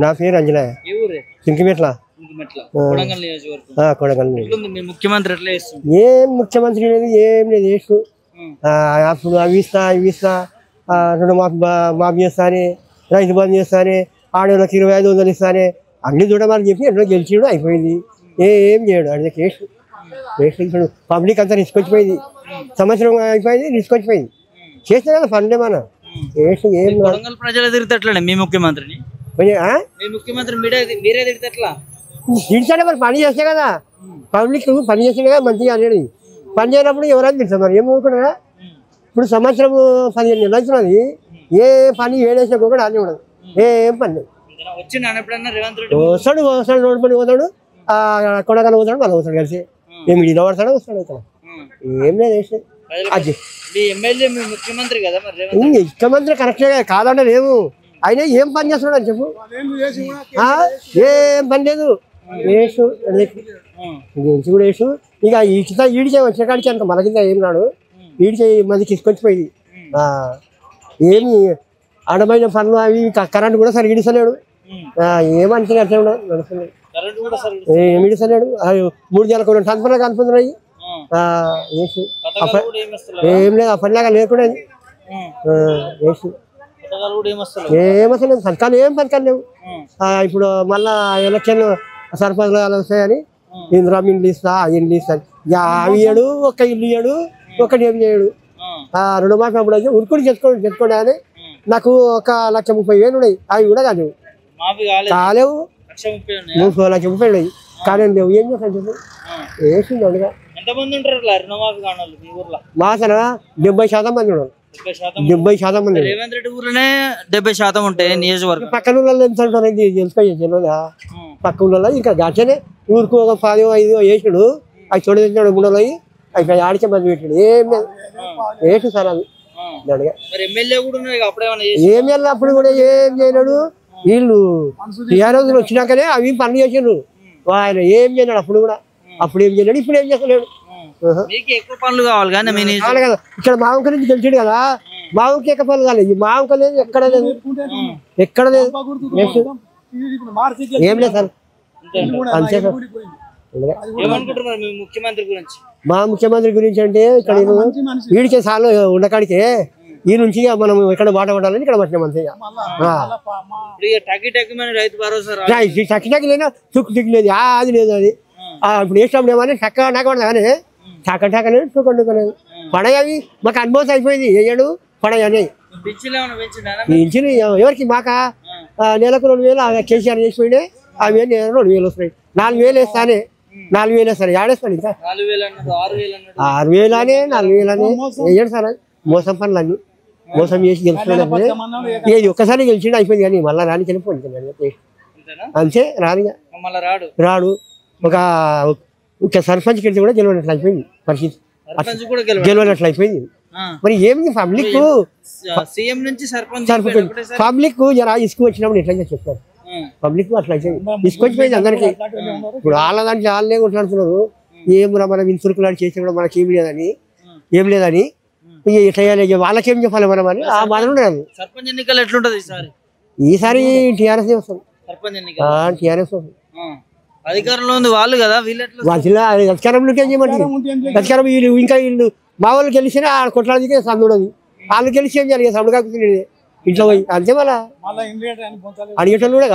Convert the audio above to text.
నా పేరు అంజనయ్య. చింకిమెట్ల. ఏం ముఖ్యమంత్రి లేదు, ఏం లేదు. వేసు అప్పుడు అవి ఇస్తా ఇవి ఇస్తా, మాఫీ చేస్తానే, రైతు బంధు చేస్తానే, ఆడవాళ్ళకి 2500 ఇస్తానే, అన్ని చూడమని చెప్పి ఎన్నో గెలిచిడు, అయిపోయింది. ఏం చేయడు అడిగే కేసు. ఇప్పుడు పబ్లిక్ అంతా తీసుకొచ్చిపోయింది, సంవత్సరం అయిపోయింది, తీసుకొచ్చిపోయింది. చేస్తే కదా ఫండ్ ఏమన్నా కేసు. ఏం ప్రజలు తిరుగుతట్లే మీ ముఖ్యమంత్రిని, తిడిచాడే మరి పని చేస్తే కదా, పబ్లిక్ పని చేస్తే కదా మంచిగా అనేది. పని చేయనప్పుడు ఎవరైనా తిడతారు మరి, ఏం ఊరుకున్నారా? ఇప్పుడు సంవత్సరం 15 నెలలు అవుతున్నది, ఏ పని ఏడేసే కూడా అన్నీ ఉండదు, ఏం పని లేదు. వస్తాడు వస్తాడు, రోడ్డు పని పోతాడు, కొడకలు పోతాడు, మళ్ళీ పోతాడు కలిసి. ఏమి ఇలా పడతాడో వస్తాడు అవుతాడు, ఏం లేదు వేస్తే. ముఖ్యమంత్రి కరెక్టే కాదంటే లేవు, ఆయన ఏం పని చేస్తున్నాడు అని చెప్పు. ఏం పని లేదు, వేసు గెలిచి కూడా వేసు. ఇక ఈడిచే వచ్చిన కాడికి అంత మన కింద ఏం రాడు, ఈడిచే మంది తీసుకొచ్చిపోయింది. ఏమి అడమైన పనులు అవి కరెంట్ కూడా సరిగ్గా ఇడిసలేడు, ఏమంటే అట్లా నడుస్తున్నాడు, ఏమి ఇడిసలేడు. 3 నెలలకు టన్నులు కనుపుతున్నాయి వేసు. ఏం లేదు అప్పటిలాగా లేకుండా వేసు. ఏమసలు పథకాలు ఏం పథకాలు లేవు. ఇప్పుడు మళ్ళా ఎలక్షన్ సర్పంచ్ వస్తాయని ఇందిరా ఇల్లు ఇస్తా, ఇల్లు ఇస్తాను, అవి ఇయ్యడు, ఒక్క ఇల్లు ఇయ్యడు, ఒక్కటి ఏం చేయడు. 2 మాసం అప్పుడు అయితే ఉరుకుడు చెప్పుకోండి అని నాకు 1,30,000 ఉన్నాయి, అవి కూడా కాదు కాలేవు. 1,30,000 ఉన్నాయి కానీ లేవు, ఏం చేస్తాను చెప్పు. వేసింది అడుగా మాసన 70% మంది ఉన్నారు, 70% మంది. 70% ఉంటాయి నియోజకవర్గం. పక్కన ఎంత ఉంటారు తెలుసుకో, పక్క ఊళ్ళో ఇంకా గడిచనే ఊరికి ఒక 10-5 వేసాడు, అవి చూడేసాడు 3 రోజులు అవి ఆడికే మంది పెట్టాడు. ఏం లేదు వేసు సార్ అది ఏం అప్పుడు కూడా ఏం చేయలేడు. వీళ్ళు టీఆర్ఎస్ వచ్చినాకనే అవి పనులు చేసాడు, ఆయన ఏం చేయలేడు అప్పుడు కూడా. అప్పుడు ఏం చేయలేడు, ఇప్పుడు ఏం చేస్తలేడు. కదా ఇక్కడ మావంక నుంచి గెలిచాడు కదా, మావంకి ఎక్కువ పనులు కాలేదు, మావంక లేదు, ఎక్కడ లేదు, ఎక్కడ లేదు, ఏం లేదు సార్. అంతే సార్. మా ముఖ్యమంత్రి గురించి అంటే ఇక్కడ వీడికే సార్లు ఉండకాడికే ఈ నుంచి మనం ఇక్కడ మాట పడాలని ఇక్కడ పట్టినాం అంతే. టక్కి లేదా చుక్కు టిక్కు లేదు, అది లేదు. అది ఇప్పుడు వేసినప్పుడు ఏమని చక్క నాకూడదు కానీ చక్క టక్కనే చుక్కుండుకోలేదు. పడగ అవి మాకు అనుభవం అయిపోయింది, వేయడు పడగ అని పింఛను ఎవరికి మాకా నెలకు 2,000 కేసీఆర్ చేసిపోయినా, అవి 2,000 వస్తున్నాయి. 4,000 వేస్తానే, 4,000 వేస్తాను, ఏడేస్తాను ఇంకా 6,000 అనే 4,000 అనే వేయడు సార్. మోసం పనులు అన్ని మోసం చేసి గెలుస్తున్నాడు, ఏది ఒక్కసారి గెలిచిండు అయిపోయింది కానీ మళ్ళీ రానికి వెళ్ళిపోయింది అంతే. రాడు ఒక సర్పంచ్ గెలిచి కూడా గెలవనట్లు అయిపోయింది పరిస్థితి, గెలవనట్లు అయిపోయింది. మరి ఏమి పబ్లిక్ పబ్లిక్ జరా ఇసుకు వచ్చినప్పుడు ఎట్లా చెప్తారు, పబ్లిక్ అట్లా తీసుకొచ్చిపోయింది అందరికి. ఇప్పుడు వాళ్ళ దాంట్లో వాళ్ళే కొట్లాడుతున్నారు, ఏం మనం ఇన్సురుకులాంటి చేసి కూడా మనకి ఏం లేదని ఇట్లా వాళ్ళకేం చెప్పాలి మనం అని ఆ బాధ ఉండదు. సర్పంచ్ ఎన్నికలు ఎట్లుంటది ఈసారి టీఆర్ఎస్ వస్తుంది, టీఆర్ఎస్ వస్తుంది. అధికారంలో ఉంది వాళ్ళు కదా, అధికారంలోకి ఏం చేయమంటారు? అధికారం ఇంకా వీళ్ళు మా వాళ్ళు గెలిచినా కొట్లాడితే సందుడదు, వాళ్ళు గెలిచి ఏం చేయాలి? సండు కాకుండా ఇంట్లో పోయి అంతే. మళ్ళీ అడిగేటోళ్ళు కూడా